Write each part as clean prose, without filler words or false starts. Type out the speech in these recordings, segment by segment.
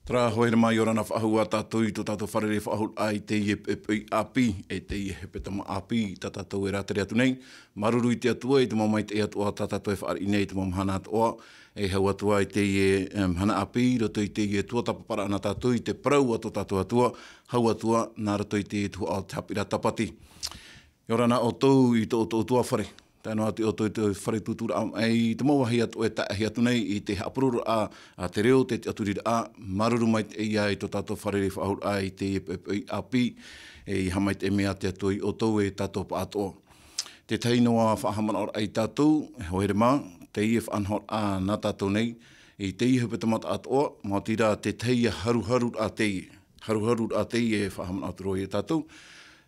Tra hoere mai ora na whahua tātou I tō tātou wharere whahul ai te I e api, e te I he petama api, tā tātou e rātere atu nei. Maruru I te atua, I te mamai te atua, tā tātou e whaari nei, te mamahana atua, e hau atua I te hana api, roto I te I e tua tapapara ana tātou, I te parau ato tātou atua, hau atua, nā roto I te tua al tapira tapati. Yorana o tau I tō tua whare. Tēnā ati o tō whare tūtura ai te mawahi atu e tahi atu nei I te hapururu a te reo, te aturira a maruru mai te ia I tō tātou wharere whahur a I te api e I hamai te mea te atu I o tō e tātou pa atoa. Te teinoa whahamana ora ai tātou, hoere mā, te I e whanhor a nā tātou nei, I te I hupeta mata atoa, mā tira te teia haruharu a te I. Haruharu a te I e whahamana aturo I tātou.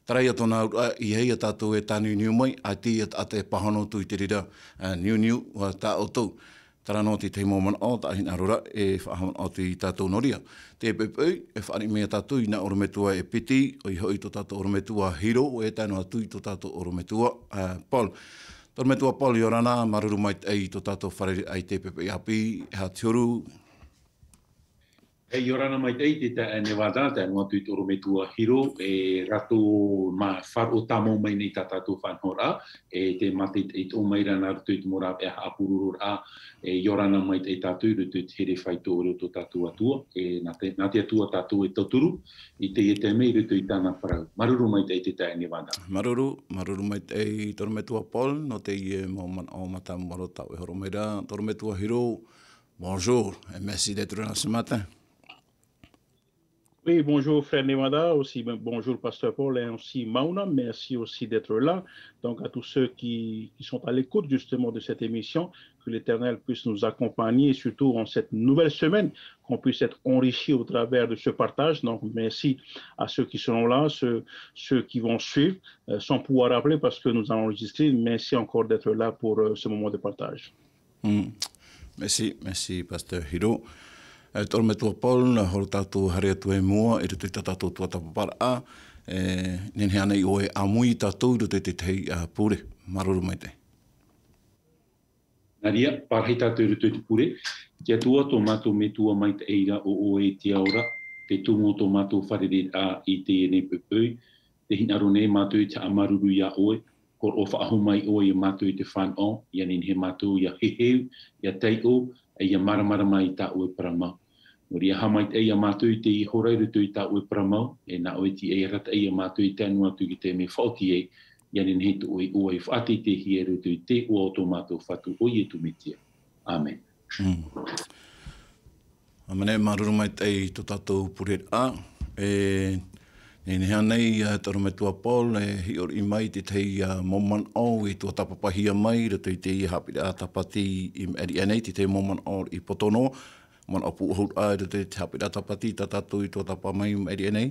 Tarai atona I hei a tātou e tā niu mai, a te a te pahano tu I te rira niu wa tā o tau. Tara no te teimo mana o, tā hina rora e whahamana o te I tātou noria. Te pepeu e whaari mea tātou I nā orometua e piti, o I hoi tō tātou orometua hiro, o e tāno atu I tō tātou orometua Paul. Orometua Paul I orana, maruru mai I tō tātou wharere ai te pepeu api, ha tioru. E yorana mai tei te ta Nevada ta no tu toro me tua hiro e rato ma far o tamo mai nei tata tu fan hora e te mate e o mai rana tu mora e apurur a e yorana mai tei tatu tu here fai to to tatu atua e na te tua tatu e toturu I te mei tu tana para maruru mai tei te ta Nevada maruru mai tei toro me tua Paul no te I mo man o mata marota e horo mai ra toro me tua hiro bonjour et merci d'être là ce matin. Oui, bonjour frère Nevada, aussi bonjour pasteur Paul et aussi Mauna, merci aussi d'être là. Donc à tous ceux qui sont à l'écoute justement de cette émission, que l'Éternel puisse nous accompagner et surtout en cette nouvelle semaine, qu'on puisse être enrichis au travers de ce partage. Donc merci à ceux qui seront là, ceux qui vont suivre, sans pouvoir rappeler parce que nous allons enregistrer. Merci encore d'être là pour ce moment de partage. Merci pasteur Hiro. Tōru me tua Paul, na horo tātou harea tu e mua, e rutu I tātou tua tapapara a, nen hea nei o e amui tātou rutu te tei pūre, maruru mai te. Naria, parhei tātou rutu te pūre, te atua tō mātou me tua mai te eira o e te aura, te tūmo tō mātou wharere a I te nei pupui, te hinaro nei mātou te amaruru ia oe, kor o whaahu mai oe mātou te whanau, ia nen he mātou ia heheu, ia teio, e ia maramara mai tā oe paramau. Nori a hamai te ia mātou te I horai rutu I tā oe paramau, e nā oe ti e rata ia mātou I tēnua tu ki te me whauti e, ia nen he tu oe oe whaati te hie rutu I te o auto mātou whatu oe tu metia. Amen. Amane, maruru mai te I tō tātou purer a, e hea nei taro me tua Paul, hi ori I mai te tei moman au I tō tapapahia mai, rato I te I hapira a tapati I eri anei, te tei moman au I potono, man apu uhut a rato I te hapira tapati, ta tātou I tō tapa mai I eri anei.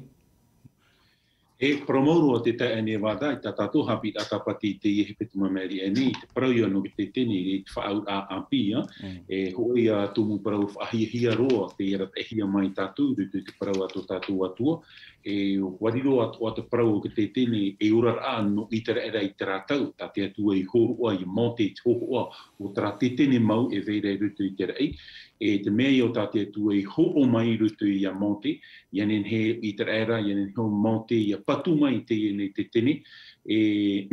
E promoru o te tae Nevada, I ta tātou hapi a tapati te I hepetuma meri anei, te parau ia no te tene I te whaau a ampia, e hoi a tumu parau whahihia roa, te iara te hia mai tātou, rutu te parau ato tātou atua, e wariro o te parau o te tene e urar a no I tera era I te rātau, ta te atua I horoa I monte I te horoa o tera te tene mau e veire rutu I tera ei, e te mea o ta te atua I horo mai rutu I a monte, ianen he I tera era, ianen he o monte I a patu mai te nei te tene, e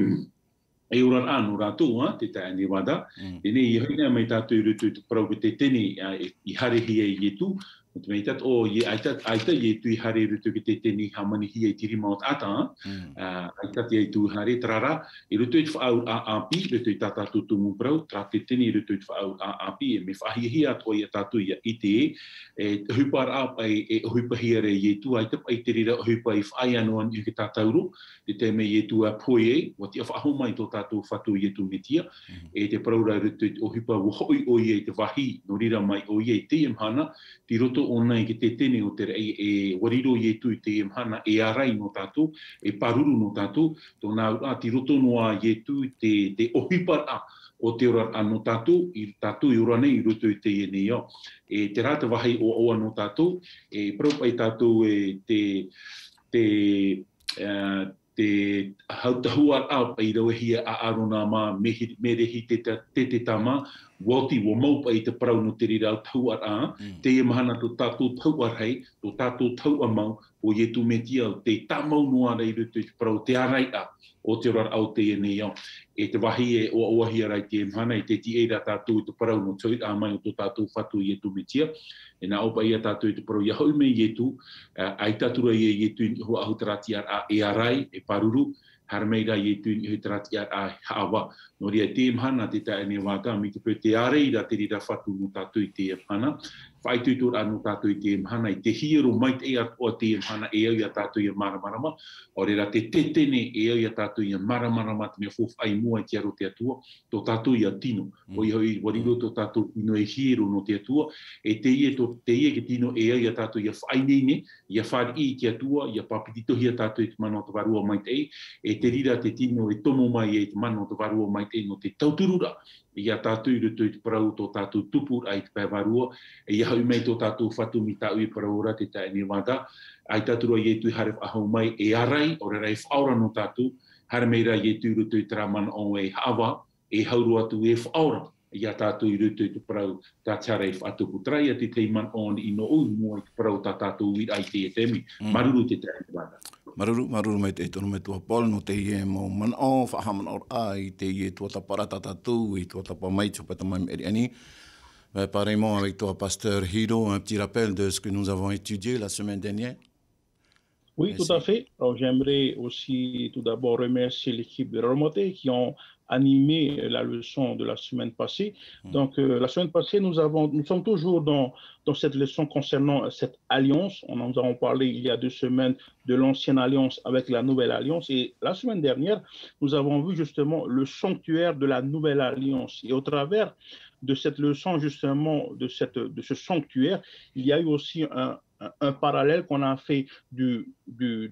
urar a no rātou, te tae Nevada, e nei I haina mai tātou rutu te parau te tene I harehi e I tu, te mei tat, aita I tu I hare rutu ki te teni hamani hi e tiri maut ata, aita I tu hare trara, I rutu I whaau a api, rutu I tata tutumu prau, tra te teni rutu I whaau a api, e me whahihi ato I a tatu I a ite e hupar a e hupahia re I tu, aita pai te rira hupa I whai anuan I ke tātauru, te mei I tu a poe e, wati a whaho mai tō tātou whatu I tu metia, e te praura rutu o hupa hoi o I te wahi, no rira mai o I te imhana, ti roto o nei ki te tene o te rei e wariro I tu I te imhana e arai no tātou, e paruru no tātou, tō nā ti roto noa I tu te ohipara o te ora no tātou, I tātou I ora nei I roto I te iene o. E te rāta wahi o oa no tātou, e praupai tātou e te hautahua au pa i rawe hia a arona ma me rehi te tama woti wo mau pa i te parau no te rira tahua a te e mahana to tātou tahua rei to tātou tahua mau o ye tu me tia te tamau noa rei rutu te parau te arai a o te rar au te e nei au e te wahi e o awahia rai te mahana i te ti eira tātou i te parau no tauit a mai o to tātou whatu ye tu me tia e nā opa ia tātou i te parau ia hau me ye tu ai tātura ye tu hoa ahutarati a e arai e paruru harmeira ye tu ahutarati a hawa no ria te mahana te tae ne waka mi te pe te areira te rira whatu no tātou i te mahana whaituitur anu tātou i te mahana i te hiro mai te ea o te mahana e au ia tātou i maramarama o reira te tetene e au ia tātou i maramarama te mea fofu ai mua i te aro te atua tō tātou i a tino o i hoi wariro tō tātou tino e hiro no te atua e te ie ke tino e au ia tātou i a whainene i a whari i te atua i a papititohi a tātou i te mano te varua mai te e te rira te tino e tomo mai e te mano te varua mai te no te tauturura i a tātou i rutu i te parau tō tātou tupur ai te pai varua e ia hau mei tō tātou whatu mi tāu i paraura te tae ni wada ai tātura i e tui haref ahau mai e arai o re rei whaora no tātou hare meira i e tui rutu i te ramana o e hawa e hauru atu e whaora i a tātou i rutu i te parau tā tiare i whatu putrai a te teiman on i no ui mua i te parau tā tātou i ai te e temi maruru te tae ni wada Maruru mai te tono me tua pol no te ie mo man o whahamana or ai te ie tua tapara tatatu i tua tapa mai tupata mai meri ani. Pareillement avec toi, Pasteur Hiro, un petit rappel de ce que nous avons étudié la semaine dernière. Oui, merci. Tout à fait. Alors, j'aimerais aussi tout d'abord remercier l'équipe de Remoté qui ont animé la leçon de la semaine passée. Donc, la semaine passée, nous sommes toujours dans cette leçon concernant cette alliance. Nous avons parlé il y a 2 semaines de l'ancienne alliance avec la nouvelle alliance. Et la semaine dernière, nous avons vu justement le sanctuaire de la nouvelle alliance. Et au travers de cette leçon, justement, de ce sanctuaire, il y a eu aussi un parallèle qu'on a fait du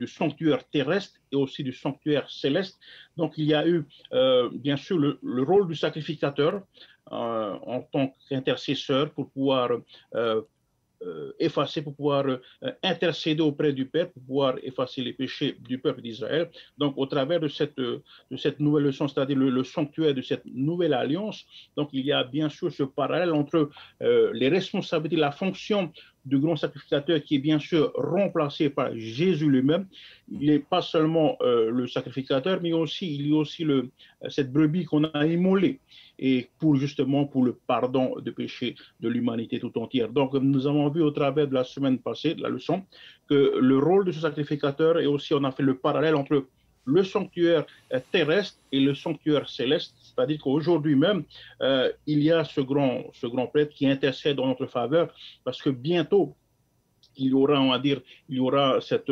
sanctuaire terrestre et aussi du sanctuaire céleste. Donc, il y a eu, bien sûr, le rôle du sacrificateur en tant qu'intercesseur pour pouvoir effacer, pour pouvoir intercéder auprès du Père, pour pouvoir effacer les péchés du peuple d'Israël. Donc, au travers de cette nouvelle leçon, c'est-à-dire le sanctuaire de cette nouvelle alliance, donc il y a bien sûr ce parallèle entre les responsabilités, la fonction du grand sacrificateur qui est bien sûr remplacé par Jésus lui-même. Il n'est pas seulement le sacrificateur, mais aussi, il y a aussi cette brebis qu'on a immolée et pour le pardon de péché de l'humanité tout entière. Donc, nous avons vu au travers de la semaine passée, de la leçon, que le rôle de ce sacrificateur et aussi on a fait le parallèle entre le sanctuaire terrestre et le sanctuaire céleste, c'est-à-dire qu'aujourd'hui même, il y a ce grand prêtre qui intercède en notre faveur, parce que bientôt, il y aura, on va dire, il y aura cette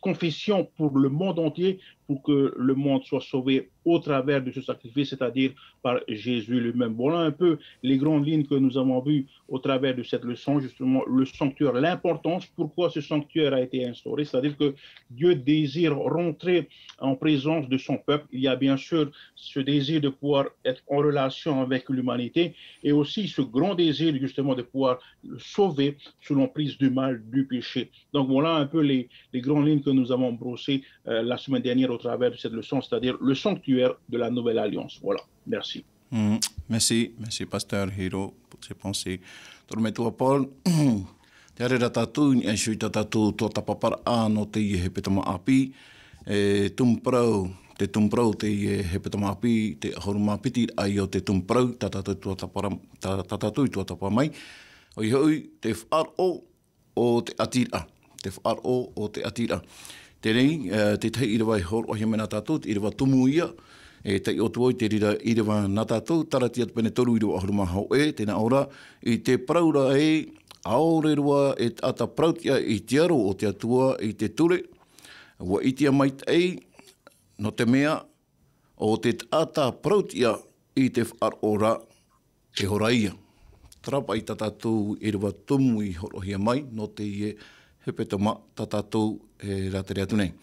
confession pour le monde entier, pour que le monde soit sauvé au travers de ce sacrifice, c'est-à-dire par Jésus lui-même. Voilà un peu les grandes lignes que nous avons vues au travers de cette leçon, justement, le sanctuaire, l'importance, pourquoi ce sanctuaire a été instauré, c'est-à-dire que Dieu désire rentrer en présence de son peuple. Il y a bien sûr ce désir de pouvoir être en relation avec l'humanité et aussi ce grand désir, justement, de pouvoir le sauver sous l'emprise du mal, du péché. Donc, voilà un peu les grandes lignes que nous avons brossées la semaine dernière au travers de cette leçon, c'est-à-dire le sanctuaire de la nouvelle alliance. Voilà, merci. Merci, Pasteur Hiro, pour ces pensées. Tormetua Paul, te arera tātou, ni aisui tātou tō tapapara āno te i he petama api, tumprau, te tumprau te i he petama api, te horuma piti ai o te tumprau, tātou tō tapara mai, o i hoi te wharo o te atira, Te rei, te tei irawa i hor o hi mena tātou, te irawa tumu ia, te i otu oi, te irawa nā tātou, tarati atu pene toru irawa ahuruma hau tēnā ora, i te praura aore rua e ata prautia i te aro o te atua i te ture, wa itia mai no te mea, o te ata prautia i te whaora e horaia. Trapa i tātou irawa tumu i hor o hi mai, no te i he petama tātou rātere atu nei.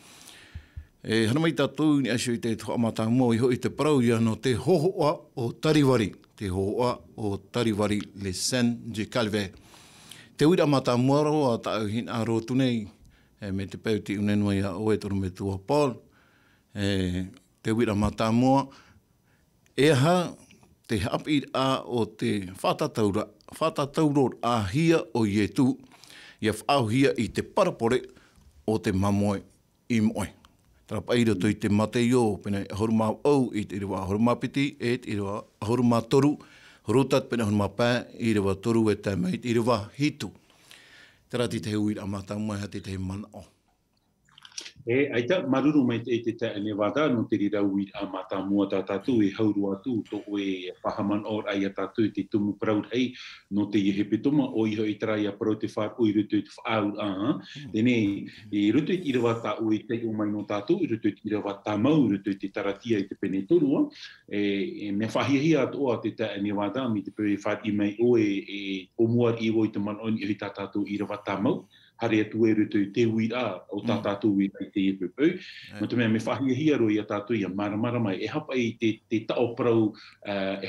Hana mai tātou ni asio i te whaamata mo i hoi te parau ia no te hohoa o Tariwari. Te hohoa o Tariwari le Saint du Calvaire. Te uira mata muaro a tāu hina rotu nei me te peuti unenua ia oe toru me tua Paul, te wira matamoa, te hapi a o te whatataurot a hia o Ietu, ia whau hia i te parapore o te mamoe i moe. Tara paira tui te mateo, pena ahoruma au i te rewa ahoruma piti, te rewa ahoruma toru, rotat pena ahoruma pā, i rewa toru e te meit, i rewa hitu. Tara te hui a matamoe ha te mana o. Aita maruru mai te ane wada no te rira ui a matamua tā tātou e hauru atu to e whahaman or ai a tātou te tumu proud hei no te ihepetoma o iho i trai a parau te whār o i rutu te whaau Tene i rutu i rawa tā ui te o mai no tātou i rutu i rawa tā mau rutu te taratia i te pene torua me whahiahia atoa te ane wada mi te pere whaar i mai o o muar i o i te man on i tā tātou i rawa tā mau hare atu e rutu te wira o tā tātou wira i te epepeu. No te mea me whahiahia roi a tātou ia maramara mai. E hapa i te tao prau, e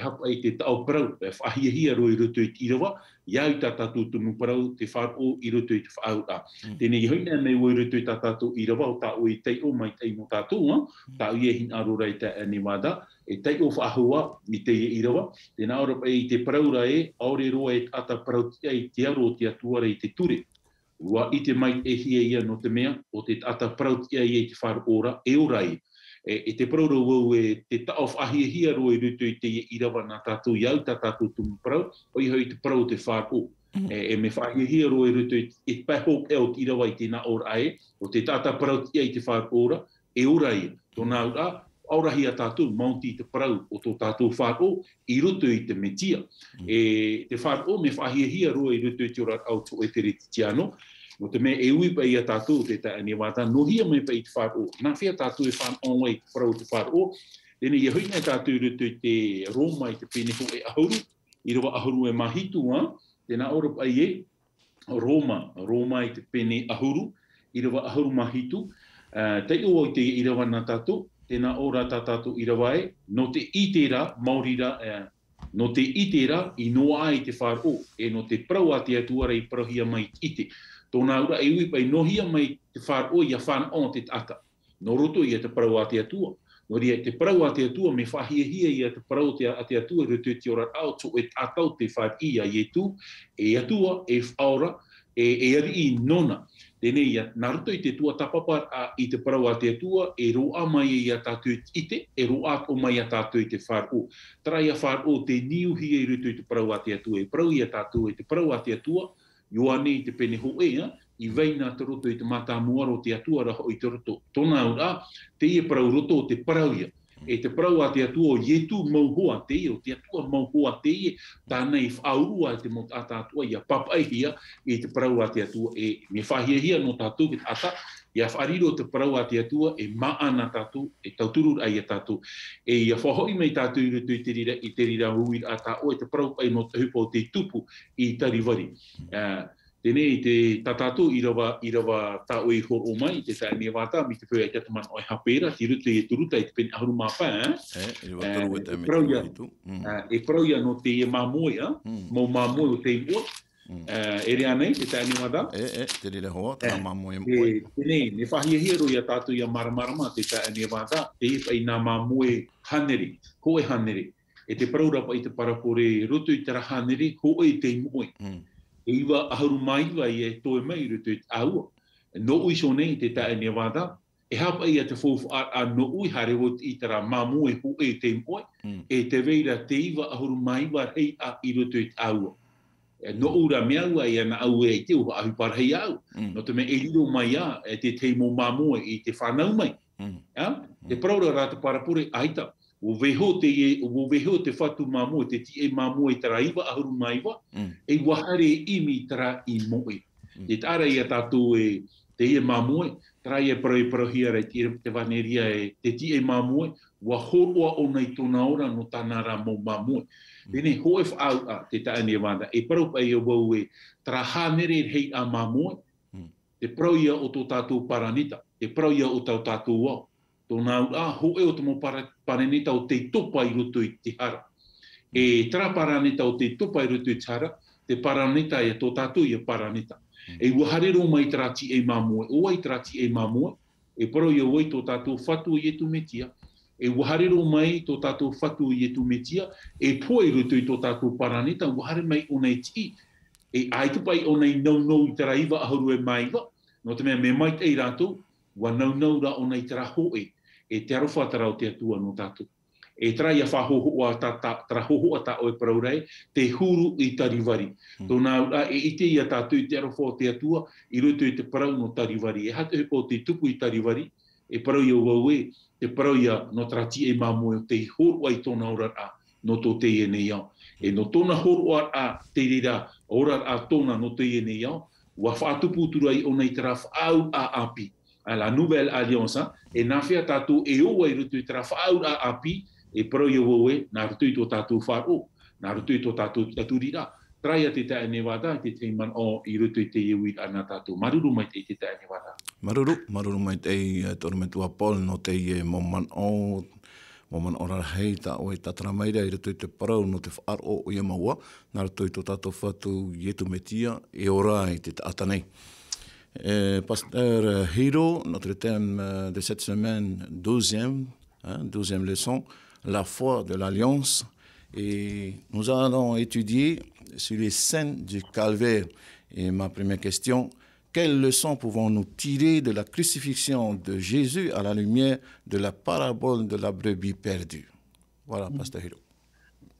whahiahia roi rutu i tirawa, iau tā tātou tumu prau te whāro i rutu i te whaau a. Tēnei i hoina nei oi rutu i tā tātou i rawa o tā oi tei o mai tei no tātou, tā ui e hin arora i te ane wada, e tei o whaahua i te i rawa, tēnā ora i te praura aore roa e ata prau i te aro te atuara i te ture. Ua i te mai e hia ia no te mea, o te ata prautia i te whāra ora, e orai. E te praura wau te tao whahia roi rutu i te irawa nā tātou iau, tā tātou tumu prau, o i hoi te prau te whāra o. Me whahia roi rutu i pahok e o te irawa i te nā ora o te tata prautia i te whāra ora, e orai. Tōnā ura, aurahi a tātou, maunti te prau o tō tātou whāro i rutu i te metia. Te whāro me whahia roi rutu i te ora au tō e te reti tiano, no te mea e ui pa ia tātou te ane wata, no hia mai pa i te whāro. Nā whia tātou e whan onwai te prau te whāro, tēne i hoina tātou rutu i te Roma i te peneho e ahuru, i rawa ahuru e mahitu, tēnā ora pa i Roma i te pene ahuru, i rawa ahuru mahitu, te ua i te i rawa nā tātou, tēnā ora tā tātou i rawa no te itera, Maurira, no te itera i noa ai te whāro, no te prau a te atuara i parahia mai ite. Tōnā ura e ui pai nohia mai te whāro i a whāna o te ata. No roto i a te prau a te atua. No ria te prau a te atua me whahiahia i a te prau a te atua rutu te ora au tō e tātau te whār i a ietu, e atua, e whaora, e ari i nona. Tēnei ia, nā roto i te tua tapapar i te parau a te atua, e roa mai i a tātou ite, e roa o mai a tātou i te whāro. Trai a whāro te niuhi i rutu i te parau a te atua, e parau i a tātou i te parau a te atua, ioane i te pene ho i veina te roto i te mata muaro te atua raho i te roto. Tōnā ura, te ia parau roto o te parau ia. E te parau a te atua o Ietu mauhoa te ia, o te atua mauhoa te ia, tānei whaurua te mo tāta atua ia papaihia i te parau a te atua e me whahiahia no tātou ki ata, ia whariro te parau a te atua e maana tātou, e tauturu ai a tātou. E ia whahoi mai tātou i rutu i te rira hui a tā o e te parau ai no te hupa o te tupu i tariwari. Tēnei te tātātou i rawa tā oi horo mai, te tāne wātā, mi te pēr ai te man oi hapera, ti rutu i turuta i te pēne ahuru māpā. E prauia no te e māmoe, mau māmoe o te imoa, e rea nei, te tāne wātā. Te rira hoa, tā māmoe moe. Tēnei, ne whahiahia roi a tātou i a maramarama, te tāne wātā, te e pai nā māmoe haneri, hoe haneri. E te praura pa i te parapore, rutu i tera haneri, hoe te imoe. E iwa ahuru maiwa i e toe mai rutu i aua. No ui so nei te tae ne wada, e hapa i a te fofu a no ui hare o i tera mamue hu e te moe, e te veira te iwa ahuru maiwa hei a i rutu i aua. No ura meaua i ana au e te uha ahu par hei au. No te me e liro mai a, e te teimo mamue i te whanau mai. Te praura rata parapure aita. O veho te whatu mamoe, te tie mamoe tara iwa ahuru maiwa, e wahare imi tara i moe. Te tara i a tātou e te ie mamoe, tara i a parahia rei te waneria e te tie mamoe, wa horoa o nei tōna ora no tāna rā mō mamoe. Tēnei hoe whaau a te taane wanda, e paraupa i a wau e tara hānere hei a mamoe, te prauia o tō tātou paranita, te prauia o tō tātou wau. Tōnā ura, hoe o te mō paranita o te topa i rutu i te hara. E tara paranita o te topa i rutu i te hara, te paranita e tō tātou i a paranita. E ua harero mai trati e mamua, o ai trati e mamua, e paro ia oi tō tātou whatu i etu metia, e ua harero mai tō tātou whatu i etu metia, e pua i rutu i tō tātou paraneta, ua hare mai o nei ti, e aitu pai o nei nau i tera iwa ahuru e maiwa, no te mea me mai te i rātou, ua nau ra o nei tera hoe, e te aro whātara o te atua no tātou. E trai a whahohoa tara hohoa ta o e paraurei, te huru i tariwari. Tōna e ite ia tātou i te aro whao te atua, i roto i te parau no tariwari. E hatu hepo te tupu i tariwari, e parau ia waue, te parau ia no trati e mamoe, te huru ai tōna ora a, no tō te e nei au. E no tōna huru a te rira, ora a tōna no te e nei au, wa whaatupu turai o nei tera whaau a api. A la Nouvelle Alliance, e nā whea tātou e oa i roto i tera whaau a api, e parau ia waue, nā rutu i tō tātou whāro, nā rutu i tō tātou aturira. Trai a te tae ne wada, te te man o i rutu i te iwi ana tātou. Maruru mai te tae ne wada. Maruru mai te torumetua Paul no te moman o rarahei ta o e tatara maira i rutu i te parau no te whaaro o ia maua, nā rutu i tō tātou whatu i etu metia, e ora i te atanei. Pasteur Hiro, notre thème de cette semaine, 12e leçon, la foi de l'Alliance, et nous allons étudier sur les scènes du calvaire. Et ma première question, quelles leçons pouvons-nous tirer de la crucifixion de Jésus à la lumière de la parabole de la brebis perdue? Voilà, Pasteur Hiro.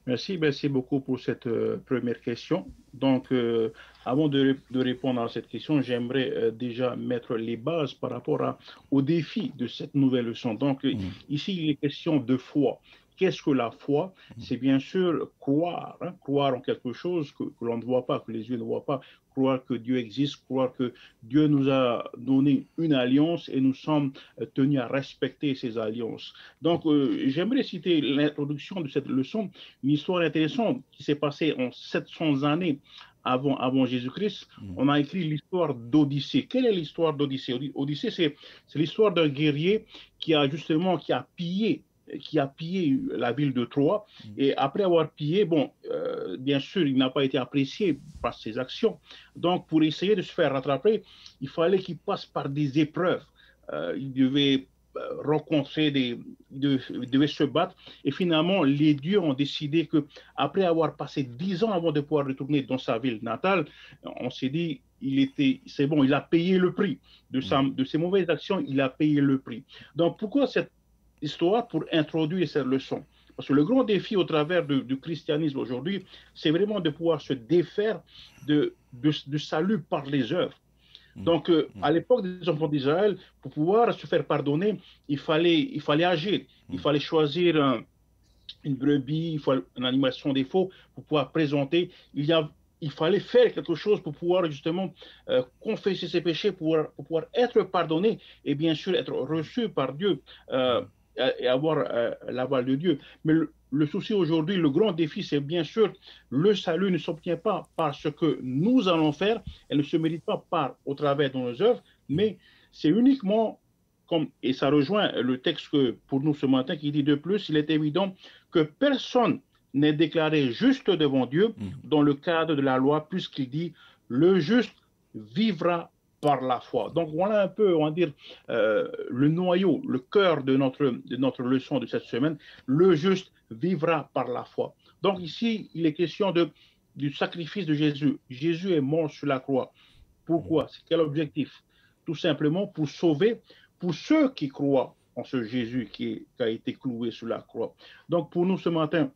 Merci beaucoup pour cette première question. Donc, avant de répondre à cette question, j'aimerais déjà mettre les bases par rapport au défi de cette nouvelle leçon. Donc, ici, il est question de foi. Qu'est-ce que la foi? C'est bien sûr croire, croire en quelque chose que l'on ne voit pas, que les yeux ne voient pas, croire que Dieu existe, croire que Dieu nous a donné une alliance et nous sommes tenus à respecter ces alliances. Donc, j'aimerais citer l'introduction de cette leçon, une histoire intéressante qui s'est passée en 700 années avant Jésus-Christ. On a écrit l'histoire d'Odyssée. Quelle est l'histoire d'Odyssée? Odyssée, c'est l'histoire d'un guerrier qui a pillé la ville de Troie, et après avoir pillé, bien sûr, il n'a pas été apprécié par ses actions. Donc, pour essayer de se faire rattraper, il fallait qu'il passe par des épreuves. Il devait il devait se battre, et finalement, les dieux ont décidé que, après avoir passé 10 ans avant de pouvoir retourner dans sa ville natale, on s'est dit, c'est bon, il a payé le prix de ses mauvaises actions, il a payé le prix. Donc, pourquoi cette histoire? Pour introduire cette leçon. Parce que le grand défi au travers du christianisme aujourd'hui, c'est vraiment de pouvoir se défaire de salut par les œuvres. Donc, à l'époque des enfants d'Israël, pour pouvoir se faire pardonner, il fallait agir. Il fallait choisir une brebis, une animation des faux pour pouvoir présenter. Il fallait faire quelque chose pour pouvoir justement confesser ses péchés, pour pouvoir être pardonné et bien sûr être reçu par Dieu. Et avoir l'aval de Dieu. Mais le souci aujourd'hui, le grand défi, c'est bien sûr, le salut ne s'obtient pas par ce que nous allons faire, elle ne se mérite pas au travers de nos œuvres, mais c'est uniquement, et ça rejoint le texte pour nous ce matin qui dit de plus, il est évident que personne n'est déclaré juste devant Dieu dans le cadre de la loi, puisqu'il dit « le juste vivra par la foi ». Donc voilà un peu, on va dire, le noyau, le cœur de notre leçon de cette semaine. Le juste vivra par la foi. Donc ici, il est question du sacrifice de Jésus. Jésus est mort sur la croix. Pourquoi? C'est quel objectif? Tout simplement pour sauver, pour ceux qui croient en ce Jésus qui a été cloué sur la croix. Donc pour nous ce matin,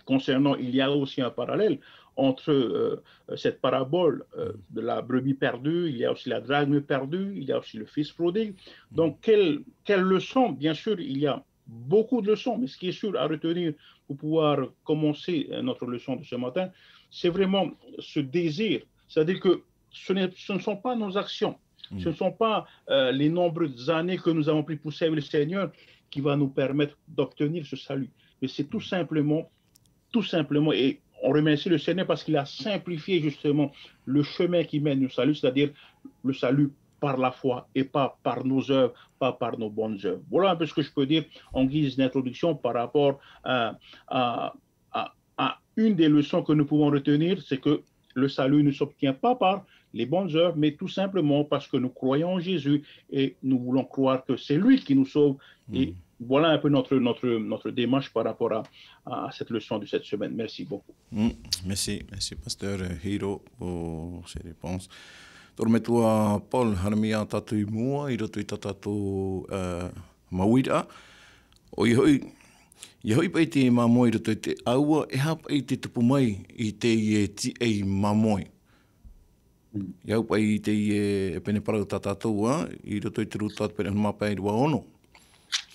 concernant, il y a aussi un parallèle entre cette parabole de la brebis perdue, il y a aussi la drachme perdue, il y a aussi le fils prodigue. Donc, quelle leçon? Bien sûr, il y a beaucoup de leçons, mais ce qui est sûr à retenir pour pouvoir commencer notre leçon de ce matin, c'est vraiment ce désir. C'est-à-dire que ce ne sont pas nos actions, ce ne sont pas les nombreuses années que nous avons pris pour servir le Seigneur qui va nous permettre d'obtenir ce salut. Mais c'est tout simplement, et on remercie le Seigneur parce qu'il a simplifié justement le chemin qui mène au salut, c'est-à-dire le salut par la foi et pas par nos œuvres, pas par nos bonnes œuvres. Voilà un peu ce que je peux dire en guise d'introduction par rapport à une des leçons que nous pouvons retenir, c'est que le salut ne s'obtient pas par les bonnes œuvres, mais tout simplement parce que nous croyons en Jésus et nous voulons croire que c'est lui qui nous sauve. Et voilà un peu notre démarche par rapport à cette leçon de cette semaine. Merci beaucoup. Merci, Pasteur Hiro, pour ces réponses. Tormetua Paul, haramia tatu I mua, I roto I tatatou mawira. O Ihoi pai te mamoi roto I te aua, e hapa I te tupu mai I te I ti ei mamoi. Iau pai I te I pene parau tatatou, I roto I te rutat pene mapa I rua ono.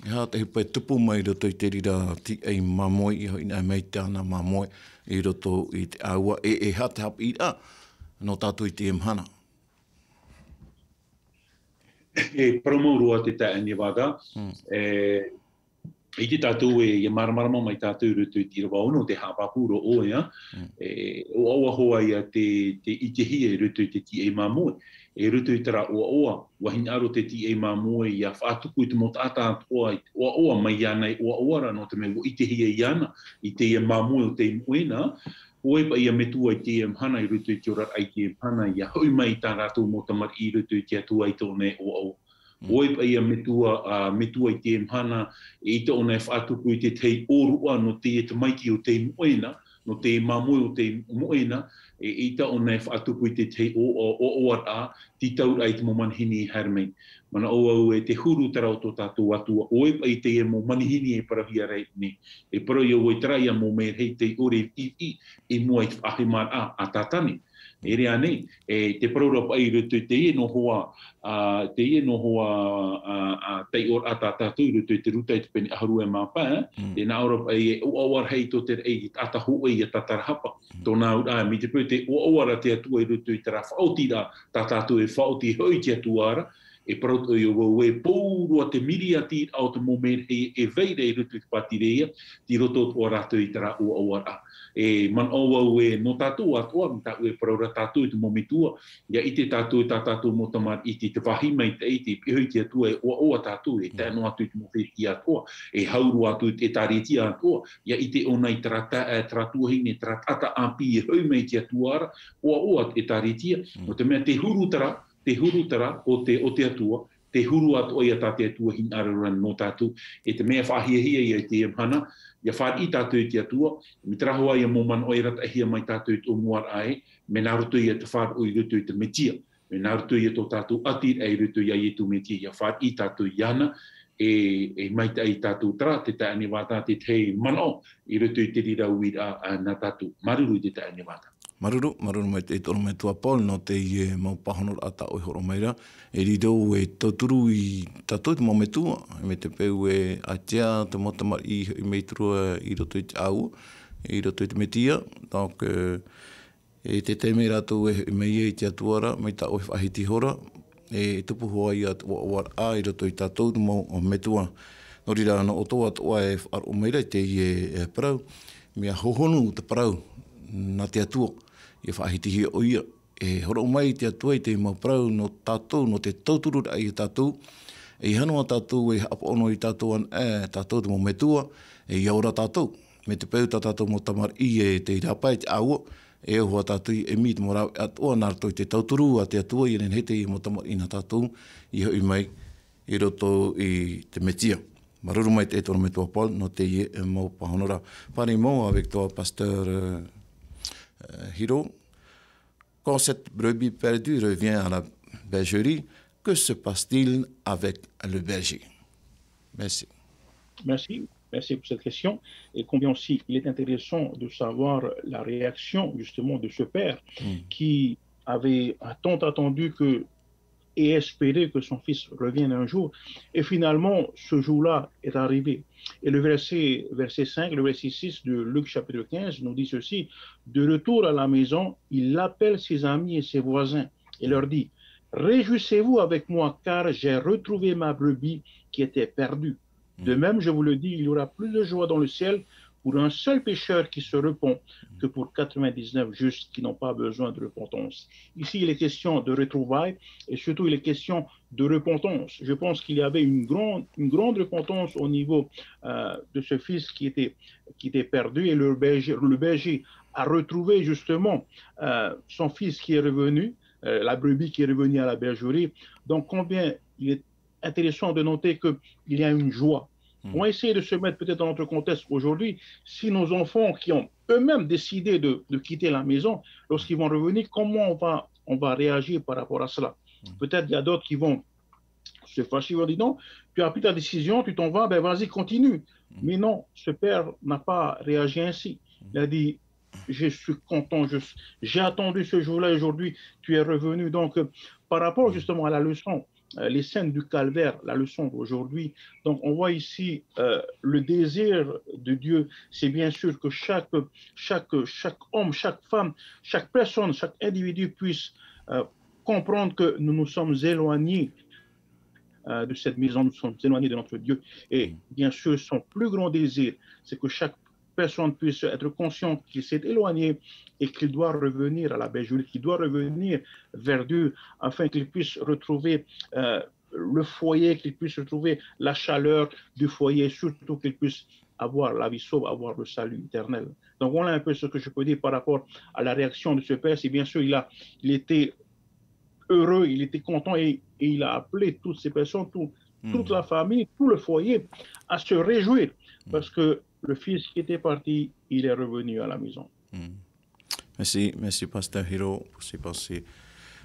E hapa te pai tupu mai roto I te rira ti ei mamoi, Ihoi nai mei te ana mamoi, I roto I te aua, e hata hapa I a, no tatou I te mhana. E promorua te tae ni wada. I te tātou e maramarama mai tātou rutu I te rawa ono te hapapuro o ea. O aua hoa ia te itehi e rutu I te ti e mamoe. E rutu I tera oa. Wahina aro te ti e mamoe ia whaatuku I te motata atoa oa mai ianai oa ra no te mea o itehi e iana. I te e mamoe o te moena. Oe pa ia metua I te mhana I rutu I te orat ai te mhana ia hui mai tā rātou motamar I rutu I te atua I tōne oa. Oe pa ia metua I te mhana I te ona e whaatuku I te tei orua no te maiki o te moena, no te mamoe o te moena, I te ona e whaatuku I te tei o a, ti taur ai te mo manihini I harmei. Mana au e te huru tara o tō tātou atua. Oe pa I te e mo manihini e parahia rei ni. E para ia oe trai a mo me hei te ore I mua I ahimar a tātani. E rea nei, te paraura pai rutu te e no hoa tei or ata tātou rutu te ruta I te peni aharu e māpā, te nā ora pai e oawar hei tō te rei ata hoa I a tatarahapa. Tō nā ura, mi te pui te oawara te atua I rutu I te rā whaoti rā, tā tātou e whaoti hoi te atuara, e parauto I o e pōrua te miri ati au te momen e veire I rutu I te patireia, ti roto o rātou I te rā oawara. E man au e no tātou atua, mi tātou e paraura tātou I te momitua, ia I te tātou motamar I te wahi mai te iti, pihoi te atua e oa tātou, e tēno atu I te mowheti atua, e hauru atu I te tareti atua, ia I te ona I tratua hine, tratata api e hoi mai te atuara, oa e taretia, o te mea te huru tara o te atua, te huru atu ia tā te atua hin araran no tātou, e te mea whahia I te mhana, ia whār I tātou I te atua, mi trahoa ia mō man oi rata ahia mai tātou I tō muar ai, me nā rutu ia te whār oi rutu I te metia, me nā rutu ia tō tātou atir ai rutu ia I tō metia, ia whār I tātou iana, e mai tai tātou tra, te tae ane wātā te tei manao, I rutu I te rira uira nā tātou, maruru I te tae ane wātā. Maruru mai te toro mai tua Paul no te I mau pahono ata oi horo maira. E ridou e tauturu I tatou te mau me tua. Me te peu e atea te motamar I meiturua I roto I te au, I roto I te metia. Donc, e te teme ratou e mei e te atuara, mai ta oi whahiti hora. E tupu hoa I atua oar a I roto I tatou te mau o metua. No rira no o toa toa e whar o meira te I e parau. Mea hohonu te parau na te atua. I whahiti hi o ia. E horo mai te atua I te mau parau no tātou, no te tauturu ai I tātou. E hanoa tātou e hapono I tātou an tātou te mo metua, e iaura tātou. Me te peu tātou mo tamar I e te rapai te aua, e hoa tātou I mi te morau atua nārtou I te tauturu a te atua I nen hete I mo tamar I na tātou, I hoi mai I roto I te metia. Maruru mai te toro metua Paul, no te I e mau pahonora. Whare mau avec toi, Pasteur Hiro. Quand cette brebis perdue revient à la bergerie, que se passe-t-il avec le berger? Merci. Merci pour cette question. Et combien aussi il est intéressant de savoir la réaction justement de ce père qui avait tant attendu et espéré que son fils revienne un jour. Et finalement, ce jour-là est arrivé. Et le verset 5, le verset 6 de Luc chapitre 15 nous dit ceci: de retour à la maison, il appelle ses amis et ses voisins et leur dit: réjouissez-vous avec moi, car j'ai retrouvé ma brebis qui était perdue. De même, je vous le dis, il y aura plus de joie dans le ciel pour un seul pécheur qui se repent que pour 99 justes qui n'ont pas besoin de repentance. Ici, il est question de retrouvailles et surtout, il est question de repentance. Je pense qu'il y avait une grande repentance au niveau de ce fils qui était perdu, et le berger a retrouvé justement son fils qui est revenu la brebis qui est revenue à la bergerie. Donc, combien il est intéressant de noter qu'il y a une joie. On va essayer de se mettre peut-être dans notre contexte aujourd'hui. Si nos enfants qui ont eux-mêmes décidé de quitter la maison, lorsqu'ils vont revenir, comment on va réagir par rapport à cela? Peut-être il y a d'autres qui vont se fâcher, ils vont dire non, tu as pris ta décision, tu t'en vas, ben vas-y, continue. Mais non, ce père n'a pas réagi ainsi. Il a dit, je suis content, j'ai attendu ce jour-là, aujourd'hui, tu es revenu. Donc, par rapport justement à la leçon, les scènes du calvaire, la leçon d'aujourd'hui. Donc, on voit ici le désir de Dieu. C'est bien sûr que chaque homme, chaque femme, chaque personne, chaque individu puisse comprendre que nous nous sommes éloignés de cette maison, nous sommes éloignés de notre Dieu. Et bien sûr, son plus grand désir, c'est que chaque personne puisse être consciente qu'il s'est éloigné et qu'il doit revenir à la bergerie, qu'il doit revenir vers Dieu afin qu'il puisse retrouver le foyer, qu'il puisse retrouver la chaleur du foyer, surtout qu'il puisse avoir la vie sauve, avoir le salut éternel. Donc voilà un peu ce que je peux dire par rapport à la réaction de ce père. C'est bien sûr, il était heureux, il était content et il a appelé toutes ces personnes, toute la famille, tout le foyer à se réjouir parce que le fils qui était parti, il est revenu à la maison. Merci Pasteur Hiro pour ces pensées.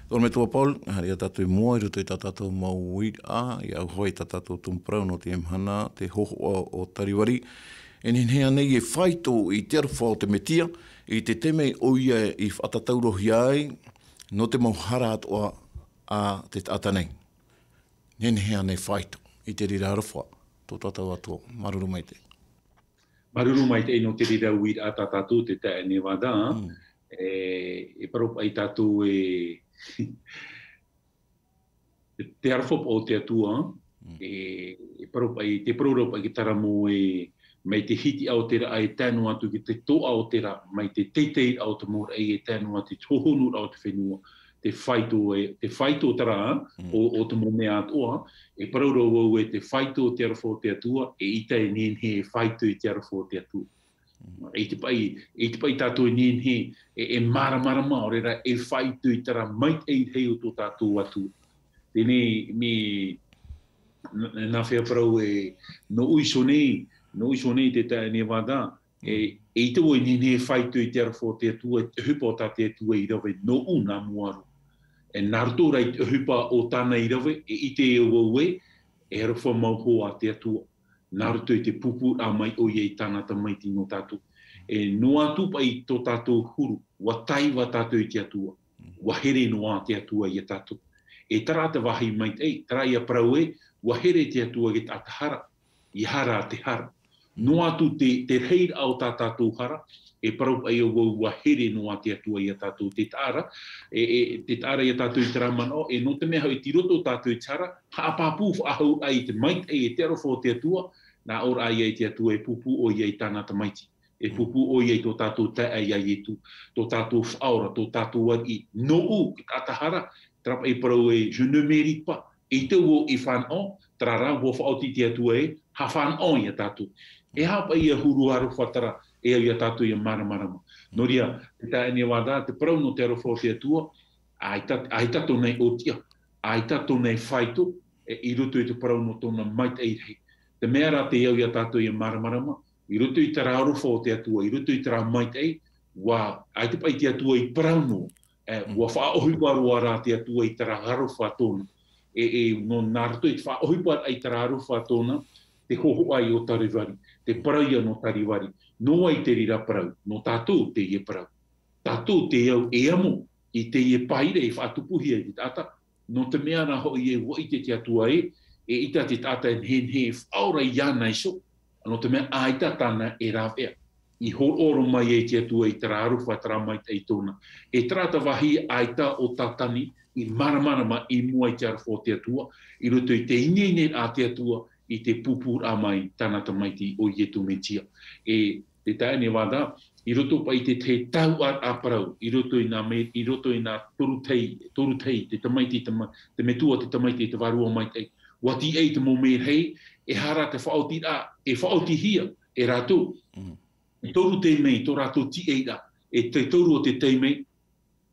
Dorme tua Paul, hari a tātou mua, i roto i tātou maui a, i au hoi tātou tumprau no te emhana, te hoho o tariwari. E ninhea nei e whaito i te aruwha o te metia, i te teme o ia i whatataurohi ai, no te mauhara atoa a te atanei. Ninhea nei whaito i te rira aruwha, tō tātou atoa, maruru mai te. Maruru mai te no te rira uir a tātou te tae ne wada, e paropa i tātou te arwhop o te atua, e paropa i te proropa ki taramo mai te hiti au tera ai tānu atu ki te tō au tera, mai te teitei au te mora e tānu atu, te tohonu au te whenua, te whaito tara o te mome atoa, e paroro wau e te whaito o te arwho o te atua, e ita e nenhe e whaito i te arwho o te atua. E te pai tātou nenhe e maramara maorera e whaito i tara mait e hei o tō tātou atu. Tēnei nā whea parau no uiso nei te tae ne wada, e te oi nenhe e whaito i te arwho o te atua, e hupa o tā te atua i rawe no u nā muaru. E nārtora i hupa o tāna i rawe, e ite e waue, e arwha mauho a te atua. Nāruto i te pupu a mai o iei tānata maiti no tātou. E no atu pai tō tātou huru, wa tai wa tātou i te atua, wa here no a te atua i a tātou. E tarata wahi maiti, tara i a parau wa here te atua i tātahara, i hara te hara. No atu te reir au tātou hara, e parau pai o wa here no a te atua i a tātou te tāra, te tāra i a tātou i taramano, e no te mea hau i tiroto tātou i tāra, hāpāpū ahau ai te maiti e te arofo o te atua, nā ora ai te atua e pupu o iei tānata maiti. E pupu o iei tō tātou tae ai e tu, tō tātou whaora, tō tātou wari, no u, ki tātahara, trapa e parau je ne mérite pas. E te uo i whanau, trara, wo whaoti te atua ha whanau i a tātou. E hapa i a huru haru whatara, e au i a tātou i a maramarama. No ria, te tae ne wada, te parau no te arofo te atua, ai tato nei o tia, ai tato nei whaito, i ruto i te parau no tōna maita i rei. Te mea rā te iau i a tātou i a maramarama, i ruto i tara arofo o te atua, i ruto i tara maita i, ai te pai te atua i parau no, wa whaohiparua rā te atua i tara arofo tōna. No nārato i whaohipar ai tara arofo tōna, te hoho ai o tariwari, te paraia no tariwari, no ai te rira parau, no tātou te ie parau. Tātou te iau e amo, i te ie paire i whaatupuhia i tāta, no te mea rā hoi e wai te atua e ita te tata e he whaora i ana iso, no te mea aita tāna e rāwea. I oro mai e te atua i tara aruwha tara mai te tōna. E trata wahi aita o tātani i maramarama i mua i te aruwha te atua, i roto i te inene a te atua i te pupu a mai tānata maiti o ietu metia. E te tae ne wada, i roto pa i te tau a parau, i roto i nā torutei, te tamaiti, te metua te tamaiti, te varua maitei. Wati ei te mōmei hei, e hara te whaoti a, e whaoti hia, e rātou. E toru te mei, tō rātou ti eira, e te toru o te teimei,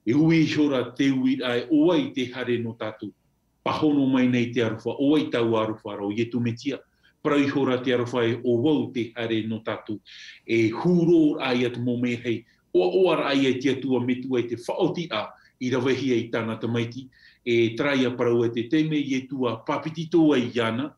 E ui hora te ui ai oa I te hare no tātou. Pahono mai nei te aruwha, oa I tau aruwha rau, I tu metia. Parau hora te aruwha e o wau te hare no tātou. E huro ai atu mo me hei, oa ai e te atua metua e te whaoti a, I rawehi ai tāna tamaiti. E traia parau e te teme I e tua papitito ai iana,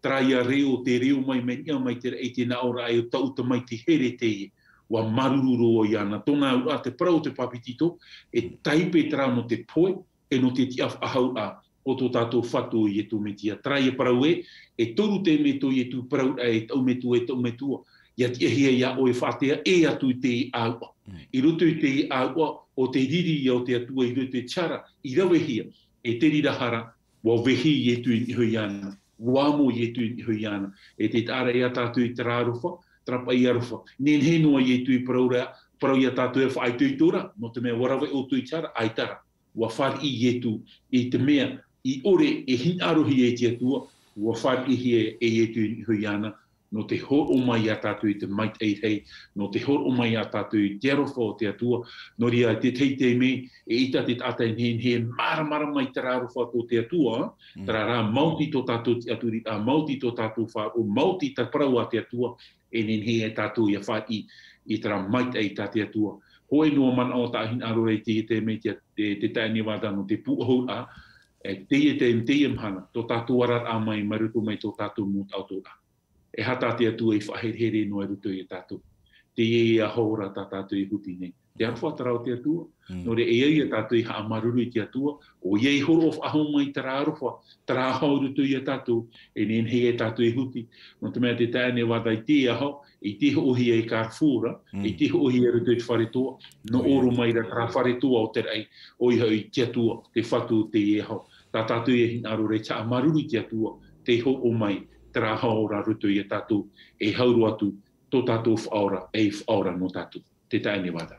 traia reo te reo mai menia mai te rei te naora ai o tau tamaiti here te e. Wa marururo o iana, tona ua te parau te papitito, e taipe tra no te poe, e no te tiaf ahau a, o tō tātou whatu I e tō metia. Traia parau e toru te meto I e tū parau e tau metua, ia tia hia ia o e whatea e atu I te aua. I roto I te aua, o te riri I o te atua I roto te tiara, I rawe hia, e te rirahara, wa vehi I e tu I huiana, wamo I e tu I huiana, e te tāra ia tātou I tararuwha, trapa I aruwha. Nen he noa I e tu I parau ia tātou e whaai tui tora, no te mea warawe o tui tiara, ai tara, wa whar I e tu, I te mea, I ore e hin arohi e te atua, wa whar I hie e tu I huiana, no te hor o mai a tātou I te mait ei hei, no te hor o mai a tātou I te arofa o te atua, no ria te teitei me, e ita te tātai hen he mara mai te arofa o te atua, tara rā mauti tō tātou te aturi, a mauti tō tātou whā, o mauti ta parau a te atua, e nen he e tātou ia whā I tara mait ei tā te atua. Hoi noa mana o tā hin aro e te me te taini wāta no te pu'ahau a, te mhana, tō tātou arar a mai maruto mai tō tātou mūt auto a. E hata te atua I whahere no e ruto I tātou. Te e a hora tā tātou I huti nei. Te arwha tarau te atua. No re e ia tātou I haa maruru I te atua. O iei horo of aho mai tara arwha. Tara ahau ruto I tātou. E nen hei e tātou I huti. No te mea te tāne wada I te aho. I te hohi e Carrefoura. I te hohi e ruto I te wharetoa. No oro mai ra tara wharetoa o te rei. O I hau I te atua. Te whatu te e aho. Tā tātou e hin aro re taa maruru I te atua. Te ho o mai. Tara haora ruto I tātou, e hauru atu, tō tātou whaora, e whaora no tātou. Te taene wada.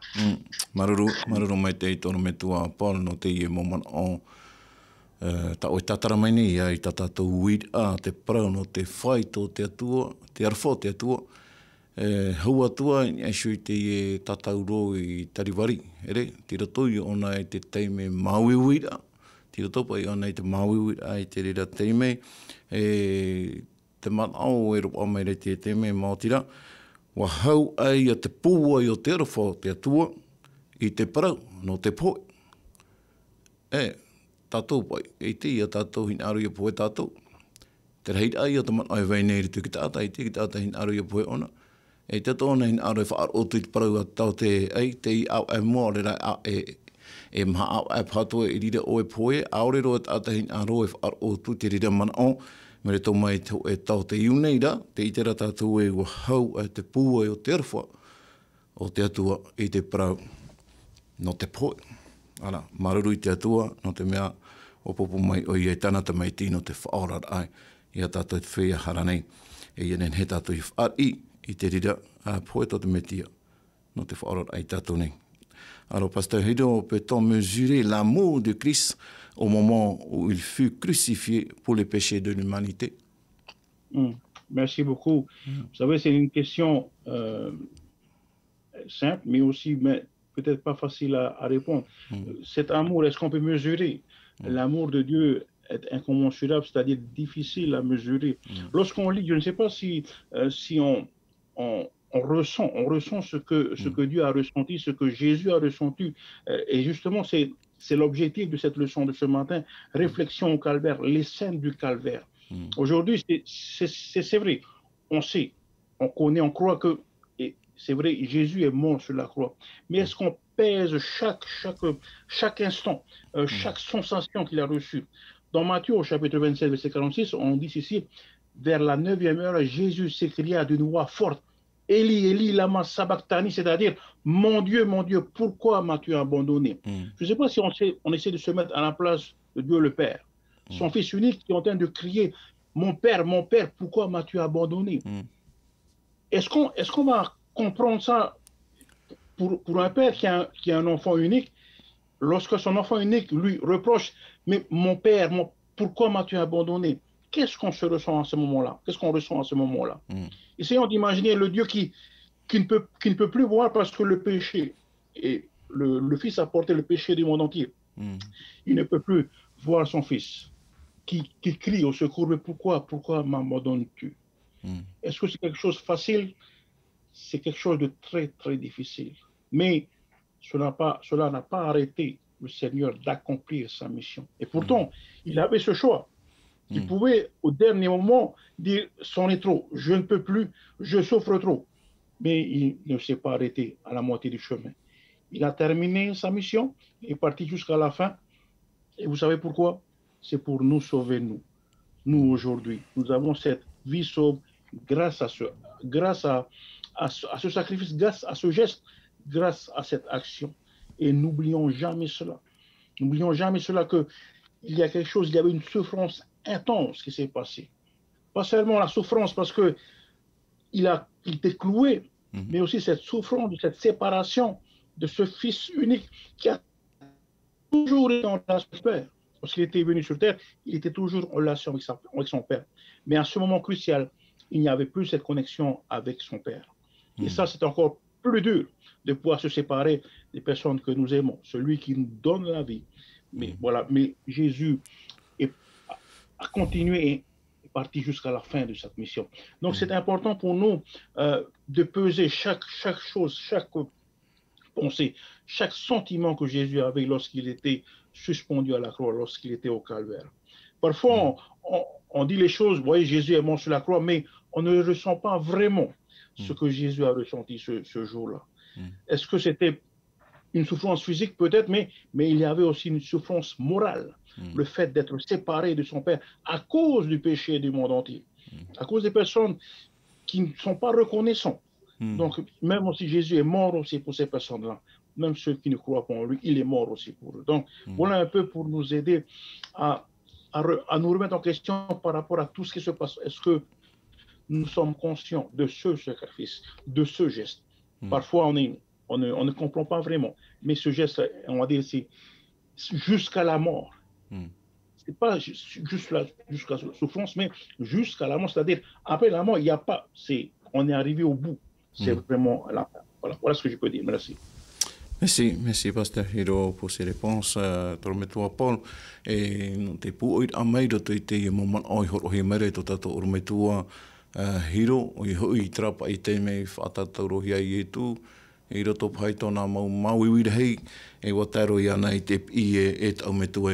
Maruru mai te itono me tua Paul no te ie moman o ta oi tatara mai nei ai ta tātou weed a te parau no te whai tō te atua, te arwho te atua, hau atua I sui te ie tatau ro I tariwari, ere, tira toi ona e te teime Maui weed a, tira topa I ona e te Maui weed a I te rira teime, te manao e rupa mai re te me maotira, wa hau ai a te pūa I o te arawha te atua I te parau no te poe. Tātou pai, e te ia tātou hin aru I a poe tātou. Te reit ai a te manao e weinei ritu ki tātai, ki tātai hin aru I a poe ona. E te tōna hin aru e whaar otu I te parau a tau te te I au e mua re rai e maha au e pātua I rira o e poe, aorero e tātai hin aru e whaar otu te rira manao, mere tō mai e tau te iuneira, te itera tātou e ua hau e te pūa I o te arwha, o te atua I te parau no te poe. Ara, maruru I te atua, no te mea opopo mai o I e tanata mai tino te whaorar ai, I a tātou te whea hara nei, e nen he tātou I whaari I te rira a poe tō te metia, no te whaorar ai tātou nei. Alors, Pasteur Hido, peut-on mesurer l'amour de Christ au moment où il fut crucifié pour les péchés de l'humanité? Merci beaucoup. Vous savez, c'est une question simple, mais aussi peut-être pas facile à répondre. Cet amour, est-ce qu'on peut mesurer? L'amour de Dieu est incommensurable, c'est-à-dire difficile à mesurer. Lorsqu'on lit, je ne sais pas si on ressent ce que Dieu a ressenti, ce que Jésus a ressenti. Et justement, c'est l'objectif de cette leçon de ce matin, réflexion au calvaire, les scènes du calvaire. Aujourd'hui, c'est vrai, on sait, on connaît, on croit que, et c'est vrai, Jésus est mort sur la croix. Mais est-ce qu'on pèse chaque instant, chaque sensation qu'il a reçue? Dans Matthieu, au chapitre 27, verset 46, on dit ceci, vers la 9e heure, Jésus s'écria d'une voix forte, Eli, Eli, lama sabachthani, c'est-à-dire, mon Dieu, pourquoi m'as-tu abandonné? Je ne sais pas si on essaie de se mettre à la place de Dieu le Père, son Fils unique qui est en train de crier, mon Père, pourquoi m'as-tu abandonné? Est-ce qu'on va comprendre ça pour un père qui a un enfant unique, lorsque son enfant unique lui reproche, mais mon Père, pourquoi m'as-tu abandonné? Qu'est-ce qu'on se ressent à ce moment-là? Qu'est-ce qu'on ressent à ce moment-là? Essayons d'imaginer le Dieu qui ne peut plus voir parce que le péché est le Fils a porté le péché du monde entier. Il ne peut plus voir son Fils qui crie au secours, mais pourquoi m'abandonnes-tu? Est-ce que c'est quelque chose de facile? C'est quelque chose de très, très difficile. Mais cela n'a pas arrêté le Seigneur d'accomplir sa mission. Et pourtant, il avait ce choix. Il pouvait, au dernier moment, dire « c'en est trop, je ne peux plus, je souffre trop ». Mais il ne s'est pas arrêté à la moitié du chemin. Il a terminé sa mission, il est parti jusqu'à la fin. Et vous savez pourquoi? C'est pour nous sauver, nous aujourd'hui. Nous avons cette vie sauve grâce à ce sacrifice, grâce à ce geste, grâce à cette action. Et n'oublions jamais cela. N'oublions jamais cela qu'il y a quelque chose, il y avait une souffrance intense qui s'est passée. Pas seulement la souffrance parce qu'il était cloué, mais aussi cette souffrance, cette séparation de ce Fils unique qui a toujours été en relation avec son Père. Lorsqu'il était venu sur terre, il était toujours en relation avec son Père. Mais à ce moment crucial, il n'y avait plus cette connexion avec son Père. Et ça, c'est encore plus dur de pouvoir se séparer des personnes que nous aimons, celui qui nous donne la vie. Mais voilà, mais Jésus a continué et est parti jusqu'à la fin de cette mission. Donc c'est important pour nous de peser chaque chose, chaque pensée, chaque sentiment que Jésus avait lorsqu'il était suspendu à la croix, lorsqu'il était au calvaire. Parfois, on dit les choses, vous voyez, Jésus est mort sur la croix, mais on ne ressent pas vraiment ce que Jésus a ressenti ce jour-là. Est-ce que c'était une souffrance physique peut-être, mais il y avait aussi une souffrance morale, le fait d'être séparé de son Père à cause du péché du monde entier, à cause des personnes qui ne sont pas reconnaissantes. Donc, même si Jésus est mort aussi pour ces personnes-là, même ceux qui ne croient pas en lui, il est mort aussi pour eux. Donc, voilà un peu pour nous aider à nous remettre en question par rapport à tout ce qui se passe. Est-ce que nous sommes conscients de ce sacrifice, de ce geste? Parfois, on ne comprend pas vraiment. Mais ce geste, on va dire, c'est jusqu'à la mort. C'est pas jusqu'à la souffrance, mais jusqu'à la mort. C'est-à-dire, après la mort, il n'y a pas. On est arrivé au bout. C'est vraiment la fin. Voilà ce que je peux dire. Merci. Merci, Pasteur Hiro, pour ces réponses. Tormetua Paul, et no te puoit a maira to i te i maman oi horo he mere to tato ormetua Hiro, o i hui trapa i te mei whaatatauro hia i e tū, i roto pai tōna mau iwira hei, e wataro i ana i te pi e tau metua.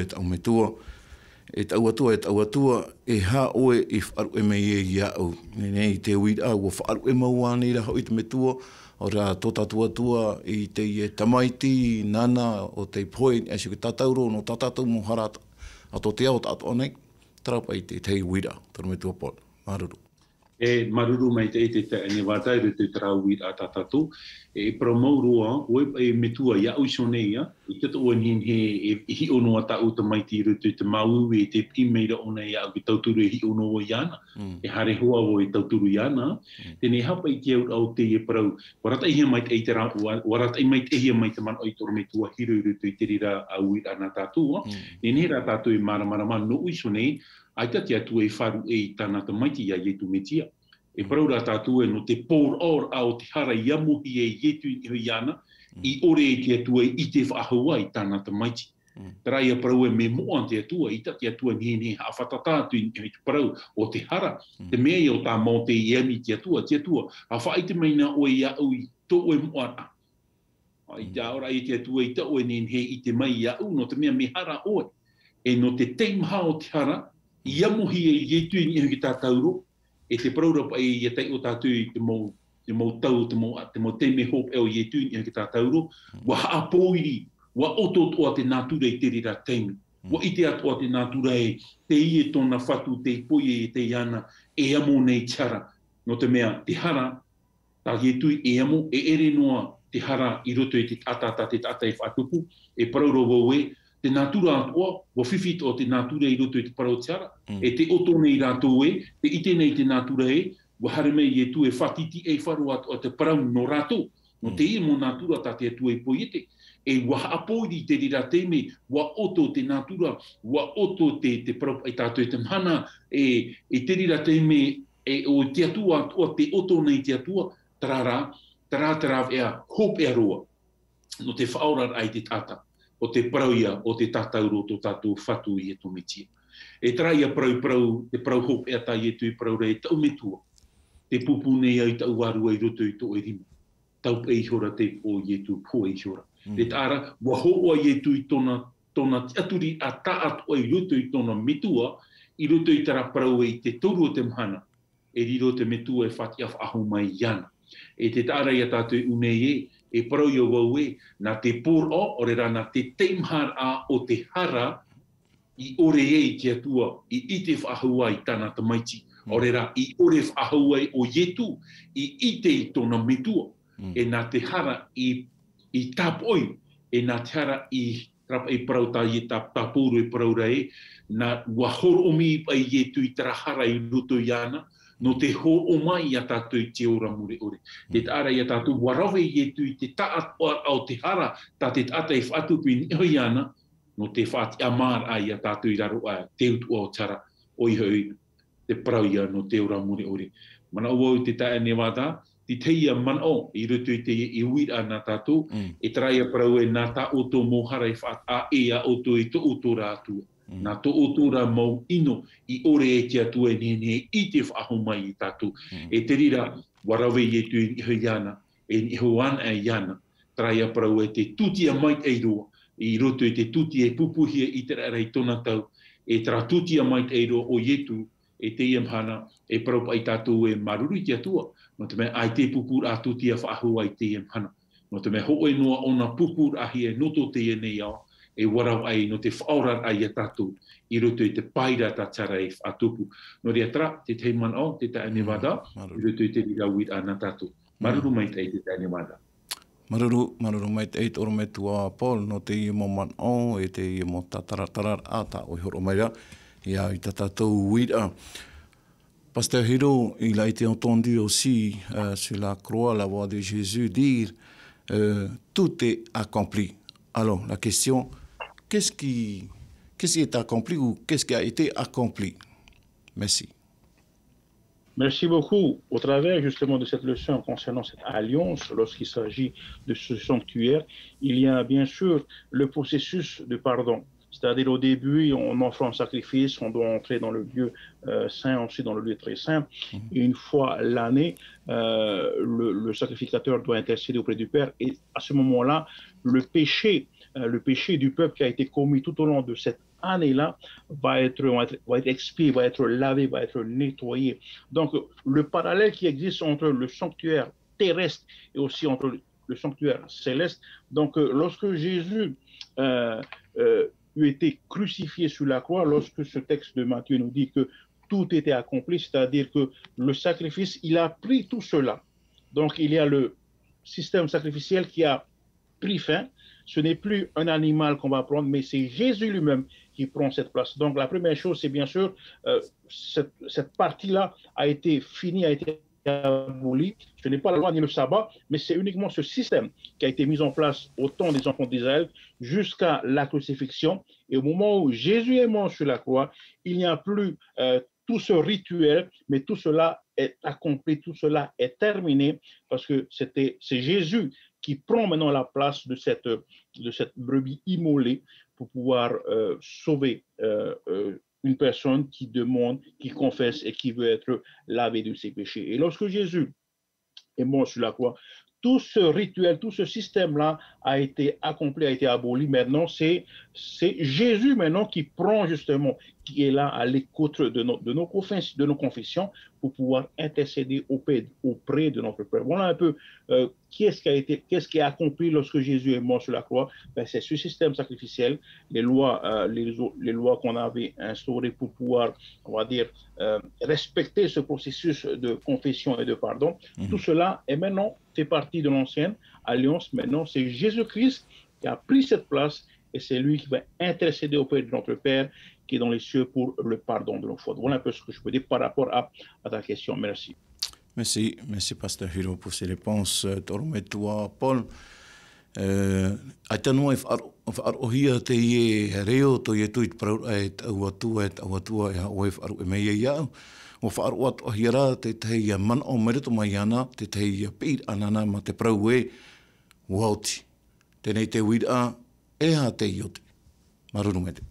E tau atua, e ha oe i wharu e mei e i au. Nei te uira au, o wharu e mau ane ra hoi te metua, o rā tō tua i te i e tamaiti, nana, o te poe, e si ki tatauro, no tatatu mo harata. A tō te ao tato anei, trapa i te tei uira, tōna me tua pōna. Maruru. E maruru mai te ane wātai re te trau uira a tatatu, e promourua, e metua ia uiso nei, i te toa nin he hi ono a tau te maiti rutu te mau e te pimeira o nei au ki tauturu e hi ono o iana, e hare hoa o e tauturu iana, tēnei hapa i te au te e parau, warata ihia mai te eite rā, warata i mai te ihia mai te man oi toro me tua hiru rutu i te rira au uira ana tātua, nei rā tātua e maramarama no uiso nei, aita te atu e wharu e tāna te maiti ia ietu metia. E parau rā tātua e no te pōr or au te hara iamuhi e ietu i ana, i ore e te atua i te whaahua i tāna te maiti. Tarai a parau e me moa te atua, i te atua ni a whatatātu i te parau o te hara. Te mea i o tā mō te iemi te atua, a whaite meina o i au i tō e moa. I te aora i te atua i tau e he i te mai i au, no te mea me hara oe. E no te teimha o te hara, iamuhi e ietu i ki tā tauro, e te praurapa e tei o tātou i te mō tau, te mō teime hop e o ietu i ki tā tauro, wa haapoiri, wa oto toa te nātura i te rira teimi, wa ite atoa te nātura e te ie tōna whatu, te poie e te iana, e amo nei tiara. No te mea, te hara, tā ietu e amo, e ere noa te hara i roto e te atata, te tata e whatupu, e prauro wau e, te nātura atoa, wa whiwhit o te nātura i roto i te parau tiara, e te oto nei rātou e, te ite nei te nātura e, wa haremei e tu e whatiti e wharu o te parau no rātou, no te ie mo nātura tā te atua i poiete, e wa haapoiri te rira teime, wa oto te nātura, wa oto te parau i tātou e te mhana, e te rira teime, e o te atua, te oto nei te atua, tarara ea, hop ea roa. no te whaorar ai te tata, o te prauia o te tatauro to tātou whatu i e tomitia. E trai a prau, te prau hop e atai e tui prau rei tau metua, te pupune ai tau waru ai roto i to e rima, tau e hora te o i e tu po e hora. E tāra, wa hoa i e tui tona aturi a taat o i roto i tona metua, i roto i tara prau e te toru o te mhana, e riro te metua e whati af ahu mai iana. E te tāra i a tātou unei e parau i o wau e, nā te pōr o re rana te teimhar a o te hara, i ore e ki atua, i ite whahua i tāna tamaiti, o re ra i ore whahua o yetu, i ite i tōna metua, e nā te hara i tāpoi, e nā te hara i rapa i parau tā i tāpūru e parau rei, nā wahoro omi i yetu i tara hara i roto i ana, no te ho o mai i a tātou i te ora mure ore. Te tāra i a tātou warawe i e tu i te taat au te hara, tā te tata i whatupu i niho i ana, no te whati amar ai a tātou i raro a te utu o tara, o i hoi te parau ia no te ora mure ore. Mana ua o te tae ne wata, te teia mana o, i rutu i te i uira nā tātou, e trai a parau e nā tā o tō mohara i whaat a e a o tō i tō o tō rātua. Nā tō o tōra mau ino i ore e te atua e ne i te whaho mai i tātou. E te rira, warawe i e tu i niho iana, e niho ana e iana, trai a parau e te tutia mai e roa, i roto i te tuti e pupuhia i te rei tōna tau, e tra tutia mai e roa o ietu, e te iamhana, e parau pa i tātou e maruru i te atua, no te mea ai te pupur a tutia whaho ai te iamhana. No te mea hoe noa ona pupur ahi e noto te e nei au, e warau ai no te whaorar ai a tātou, i roto i te paira tā tara e whatupu. No rea tra, te te man o, te tae nevada, i roto i te rirawit a nā tātou. Maruru mai te tae nevada. Maruru mai te eit oro me tua Paul, no te i mo man o, e te i mo tatara a tā o i horo mai rea, ia i tā tātou wira. Pasteur Hiro, il a été entendu aussi sur la croix, la voix de Jésus dire tout est accompli. Alors, la question, qu'est-ce qui est accompli ou qu'est-ce qui a été accompli? Merci. Merci beaucoup. Au travers justement de cette leçon concernant cette alliance, lorsqu'il s'agit de ce sanctuaire, il y a bien sûr le processus de pardon. C'est-à-dire au début, on offre un sacrifice, on doit entrer dans le lieu saint, ensuite dans le lieu très saint. Et une fois l'année, le sacrificateur doit intercéder auprès du Père. Et à ce moment-là, le péché du peuple qui a été commis tout au long de cette année-là va être expié, va être lavé, va être nettoyé. Donc, le parallèle qui existe entre le sanctuaire terrestre et aussi entre le sanctuaire céleste. Donc, lorsque Jésus eut été crucifié sur la croix, lorsque ce texte de Matthieu nous dit que tout était accompli, c'est-à-dire que le sacrifice, il a pris tout cela. Donc, il y a le système sacrificiel qui a pris fin. Ce n'est plus un animal qu'on va prendre, mais c'est Jésus lui-même qui prend cette place. Donc, la première chose, c'est bien sûr, cette partie-là a été finie, a été abolie. Ce n'est pas la loi ni le sabbat, mais c'est uniquement ce système qui a été mis en place au temps des enfants d'Israël jusqu'à la crucifixion. Et au moment où Jésus est mort sur la croix, il n'y a plus tout ce rituel, mais tout cela est accompli, tout cela est terminé, parce que c'est Jésus qui prend maintenant la place de cette brebis immolée pour pouvoir sauver une personne qui demande, qui confesse et qui veut être lavé de ses péchés. Et lorsque Jésus est mort sur la croix, tout ce rituel, tout ce système-là a été accompli, a été aboli. Maintenant, c'est Jésus maintenant qui prend justement, qui est là à l'écoute de nos confessions pour pouvoir intercéder auprès de notre Père. Voilà un peu qu'est-ce qui est accompli lorsque Jésus est mort sur la croix. Ben, c'est ce système sacrificiel, les lois qu'on avait instaurées pour pouvoir, on va dire, respecter ce processus de confession et de pardon. Tout cela est maintenant fait partie de l'ancienne alliance. Maintenant, c'est Jésus-Christ qui a pris cette place et c'est lui qui va intercéder auprès de notre Père qui est dans les cieux pour le pardon de nos fautes. Voilà un peu ce que je peux dire par rapport à ta question. Merci. Merci, Pasteur Hiro, pour ces réponses. Torometua, Paul. Aitanua whaarohia te ie reo to ie tuit parau e auatua e haoe whaaru e mea iau. O whaaroat o hiara te teia man o merito mai ana, te teia pīr anana ma te parau e wauti. Tēnei te wira e ha te iote. Maruru me te.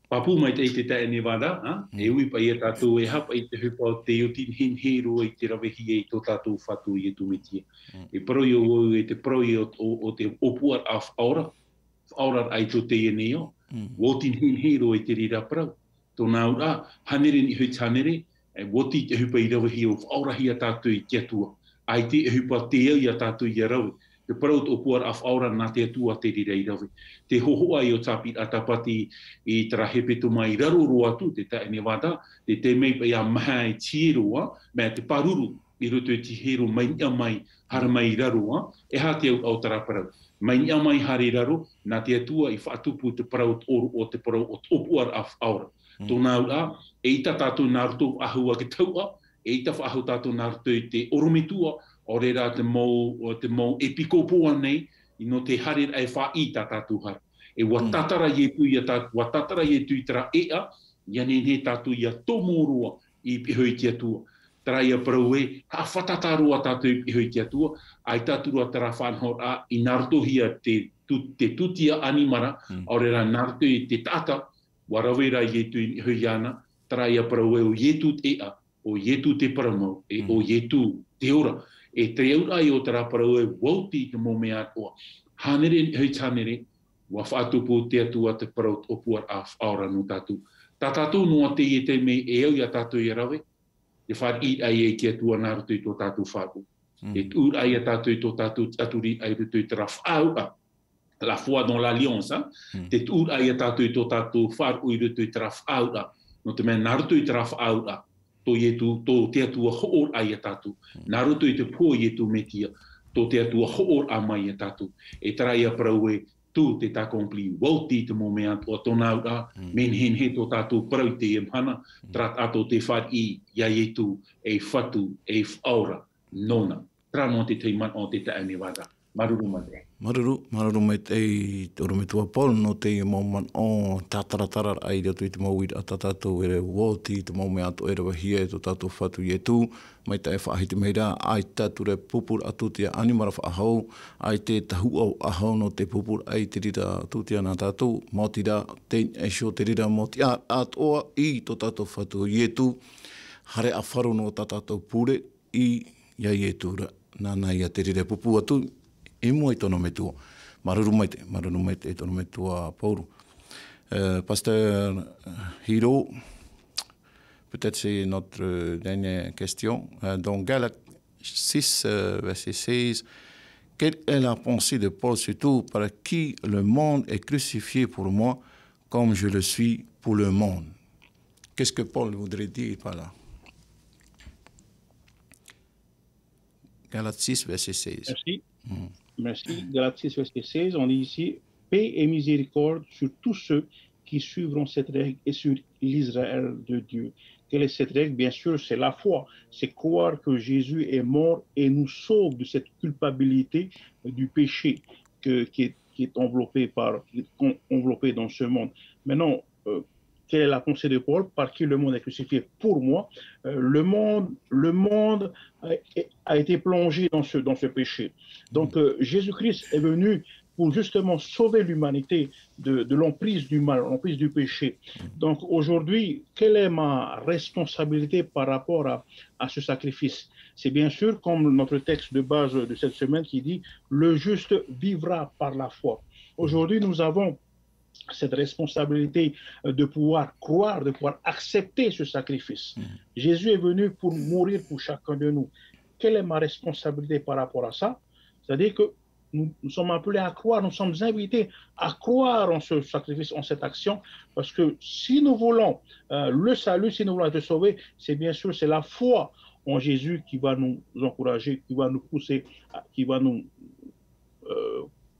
Papu mai te tae ni wada, e ui pa ia tātou e hapa i te hupa o te iotin hin hero i te rawehi e tō tātou whatu i e tumitia. E proi o e te proi o te opuar a whaora ai tō te e neo, wotin hin hero i te rira prau. Tō nā ura, hanere ni hui tānere, woti te hupa i rawehi o whaora hi a tātou i kia tua. Ai te hupa te au i a tātou i a rawe. Te parau o puar a whaora nā te atua te rira i rawe. Te hohoa i o tāpit a tapati i tara hepeto mai raro roa tu, te tae ne wada, te mei pa ia maha i tieroa, mea te paruru i roto i tihero mai ia mai hara mai raroa, e ha te au tara parau. Mai ia mai hare raro, nā te atua i whaatupu te parau o te parau o puar a whaora. Tō nā ura, e ita tātou nā roto ahua ke taua, e ita whaahu tātou nā roto i te oromitua, o reira te mau e piko poa nei, i no te harir ai wha i tā tātou har. E watatara i tu i tara ea, ia ne tātou i a tomorua i pihoi kia tua. Tara ia parau e, ha whatatarua tātou i pihoi kia tua, ai tātou a tara whanhor a i narutohia te tutia animara, o reira naruto i te tata, warawera i tu i hui ana, tara ia parau e o ietu ea, o ietu te paramau, e o ietu te ora. E te aura i o tara parau e wauti te mome atoa. Hanere hui tānere, wa whaatupu te atua te parau opua a whaora no tātou. Tā tātou noa te i te me e au i a tātou i rawe, te whar i ai e ki atua nā rutu i tō tātou whāku. E ur ai a tātou i tō tātou aturi ai rutu i tara whāua, la foi dans l'alliance, te ur ai a tātou i tō tātou whār ui rutu i tara whāua, no te mea nā rutu i tara whāua, tō te atua hoor ai a tātou. Nā roto i te pō i tu metia, tō te atua hoor a mai a tātou. E tara ia parau e tū te takompli wauti te mō mea o tōna ura, men hen he tō tātou parau te e mhana, trat ato te whar i ia i tu e whatu e whaora nona. Trano te teiman o te tae ne wada. Maruru mate. Maruru mai te orometua Paul no te mauman o tātaratara ai ratu i te mauira a tātou ere wōti, te maume ato ere wahia e tō tātou whatu i e tū, mai ta e whaahiti meira, ai tāture pupur atu te animara whaahau, ai te tahu au ahau no te pupur ai te rira tūtia nā tātou, mautira te esho te rira mauti atoa i tō tātou whatu i e tū, hare a wharu no tātou pure i ia i e tūra, nāna ia te rira pupu atu, e mua i tono me tua. Maruru mai te tono me tua Paulu. Pasteur Hiro, peut-être c'est notre dernière question. Dans Galates 6, verset 16, quelle est la pensée de Paul surtout par qui le monde est crucifié pour moi comme je le suis pour le monde? Qu'est-ce que Paul voudrait dire par là? Galates 6, verset 16. Merci. Merci. Galates 6, verset 16, on dit ici, paix et miséricorde sur tous ceux qui suivront cette règle et sur l'Israël de Dieu. Quelle est cette règle? Bien sûr, c'est la foi. C'est croire que Jésus est mort et nous sauve de cette culpabilité du péché qui est enveloppé dans ce monde. Maintenant, quelle est la pensée de Paul? Par qui le monde est crucifié? Pour moi, le monde a été plongé dans ce péché. Donc, Jésus-Christ est venu pour justement sauver l'humanité de l'emprise du mal, l'emprise du péché. Donc, aujourd'hui, quelle est ma responsabilité par rapport à ce sacrifice? C'est bien sûr, comme notre texte de base de cette semaine qui dit « Le juste vivra par la foi ». Aujourd'hui, nous avons cette responsabilité de pouvoir croire, de pouvoir accepter ce sacrifice. Jésus est venu pour mourir pour chacun de nous. Quelle est ma responsabilité par rapport à ça? C'est-à-dire que nous sommes appelés à croire, nous sommes invités à croire en ce sacrifice, en cette action, parce que si nous voulons le salut, si nous voulons être sauvés, c'est bien sûr, c'est la foi en Jésus qui va nous encourager, qui va nous pousser, qui va nous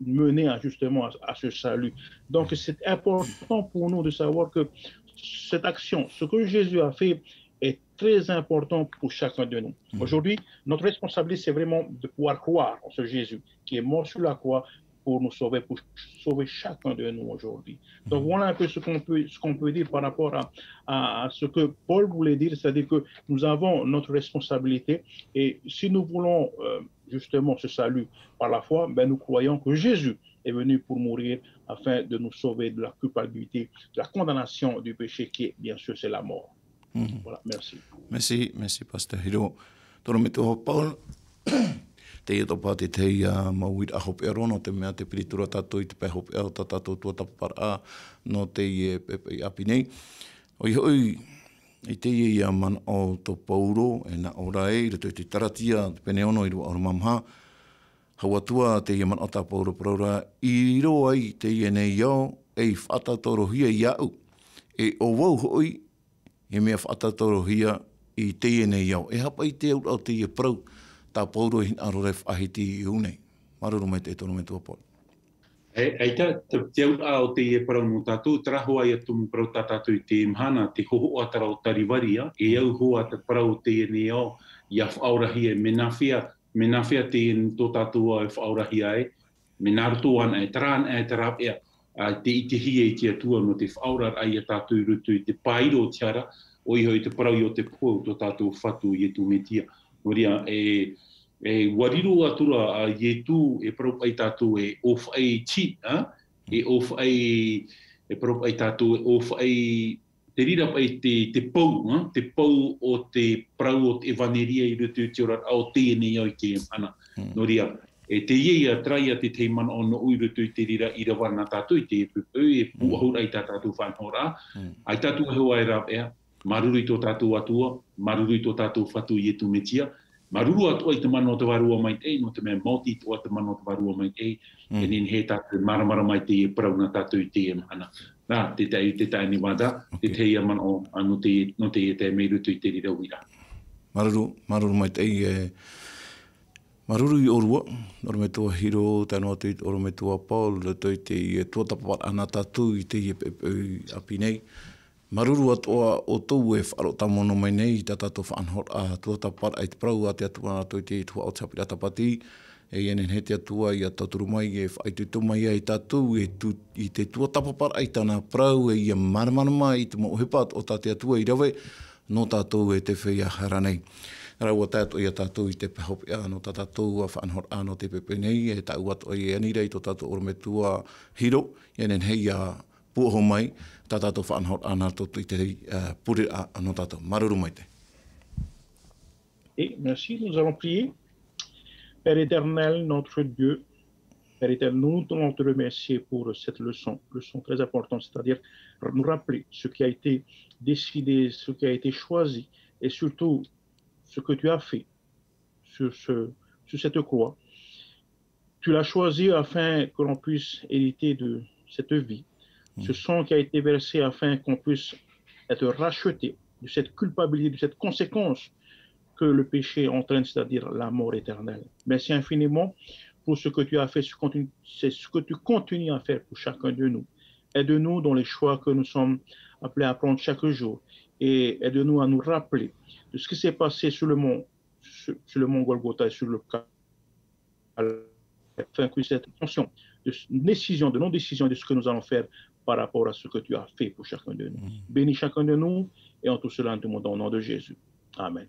mener justement à ce salut. Donc c'est important pour nous de savoir que cette action, ce que Jésus a fait, est très important pour chacun de nous. Aujourd'hui, notre responsabilité, c'est vraiment de pouvoir croire en ce Jésus qui est mort sur la croix pour nous sauver, pour sauver chacun de nous aujourd'hui. Donc voilà un peu ce qu'on peut dire par rapport à ce que Paul voulait dire, c'est-à-dire que nous avons notre responsabilité et si nous voulons justement ce salut par la foi, ben nous croyons que Jésus est venu pour mourir afin de nous sauver de la culpabilité, de la condamnation du péché qui est, bien sûr, c'est la mort. Voilà, merci. Merci, Pastor Hiro. Toro me tō Paul, te ia topa te mauira a hope arono, te mea te piritura tātou I te pai hope au tātou tua tapapara no te I pepe api nei. Oi hoi, I te ia man o tō pauro, e na ora e, I te taratia, te pene ono I rua ora mamha, hauatua te ia man o tā pauro praura, I roa I te ia nei iau, e whata toro hia iau, e o wau hoi, e mea whata toro hia I te ia nei iau. E hapa I te au te ia prau, tā pauro hin aro ref ahiti I unei. Maruru mai te tono me tua pō. Eita, te au o te ia parau no tātou, tarahoa ia tumu parau tātou I te imhana, te hoho atara o tariwaria, e au hoa te parau te ia nei au, ia whaurahia, me nawhia te ia tō tātou au whaurahia e, me naruto ana e tarana e tarap ea, te ite hia I te atua no te whaurar ai a tātou rutu I te pairo o tiara, o iho I te parau I o te pō tō tātou whatu I tu metia. Noria, wariru atura a Ietu e parau ai tātou e ofai chi, e ofai e parau ai tātou e ofai te rira pai te pau o te parau o te evaneria I rutu te ora au te nei au I te ana. Noria, e te ia traia te teimana o no uirutu I te rira I rawana tātou I te pupu, e puahura I tātou whanhora, ai tātou hewa e rap ea, maruru I tō tātou atua, maruru I tō tātou whatu I tu metia, maruru atua I te mano te warua mai te, no te mea mauti toa te mano te warua mai te, e nen he tātou maramara mai te e parau na tātou I te e mahana. Nā, te tai ni wada, te te ia man o no te e te meirutu I te rira uira. Maruru mai te maruru I orua, oro me tua Hiro, tano atu I oro me tua Paul, rato I te tua tapapat ana tātou I te api nei. Maruru atoa o tau e wharo tamono mai nei, ta tātou whanhor a tua tapat ai te prau a te atua atu I te tua o tapira tapati, e enen he te atua I a taturu mai e whai tutu mai ai tātou I te tua tapapat ai tāna prau e ia maramarama I te mohepat o tā te atua I rawe, no tātou e te whia hara nei. Rau a tātou I a tātou I te pehopi a no tātou a whanhor a no te pepe nei, e tau atu ai e anirei to tātou oro me tua Hiro, enen hei a puho mai, tā tātou whanhor a nā tātou I te puri a no tātou. Maruru mai te. Et merci, nous allons prier. Père éternel, notre Dieu, Père éternel, nous voulons te remercier pour cette leçon très importante, c'est-à-dire nous rappeler ce qui a été décidé, ce qui a été choisi, et surtout ce que tu as fait sur cette croix. Tu l'as choisi afin que l'on puisse hériter de cette vie. Ce sang qui a été versé afin qu'on puisse être racheté de cette culpabilité, de cette conséquence que le péché entraîne, c'est-à-dire la mort éternelle. Merci infiniment pour ce que tu as fait, c'est ce que tu continues à faire pour chacun de nous. Aide-nous dans les choix que nous sommes appelés à prendre chaque jour et aide-nous à nous rappeler de ce qui s'est passé sur le mont Golgotha et sur le Calvaire, afin que cette attention de non-décision de ce que nous allons faire par rapport à ce que tu as fait pour chacun de nous. Bénis chacun de nous et en tout cela, nous te demandons au nom de Jésus. Amen.